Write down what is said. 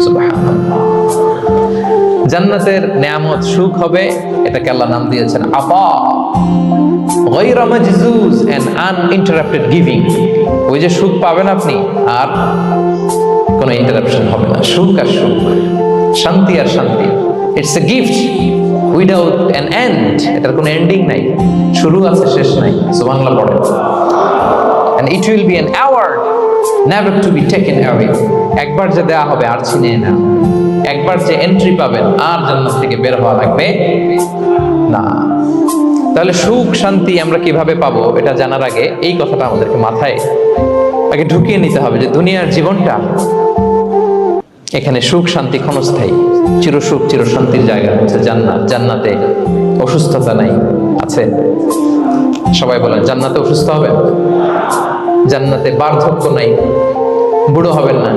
সুবহানাল্লাহ। জান্নাতের নেয়ামত সুখ হবে, এটাকে আল্লাহ নাম দিয়েছেন আতা, গায়রা মাজজুজ এন্ড আনইন্টারাপ্টেড গিভিং। ওই যে সুখ পাবেন আপনি, আর কোনো ইন্টারাপশন হবে না। সুখ আর সুখ, শান্তি আর শান্তি। It's a gift without an end. এটার কোনো এন্ডিং নাই, শুরু আছে শেষ নাই। সুবহানাল্লাহ পড়েন। And it will be an award never to be taken away. একবার যে দেয়া হবে আর ছিনিয়ে না। একবার যে এন্ট্রি পাবেন আর জান্নাত থেকে বের হওয়া লাগবে না। তাহলে সুখ শান্তি আমরা কিভাবে পাবো এটা জানার আগে এই কথাটা আমাদেরকে মাথায় আগে ঢুকিয়ে নিতে হবে যে দুনিয়ার জীবনটা, এখানে সুখ শান্তি ক্ষণস্থায়ী। চিরসুখ চির শান্তির জায়গা হচ্ছে জান্নাত। জান্নাতে অসুস্থতা নাই, আছে? সবাই বলেন জান্নাতে অসুস্থ হবেন? জান্নাতে বার্ধক্য নাই, বুড়ো হবেন না,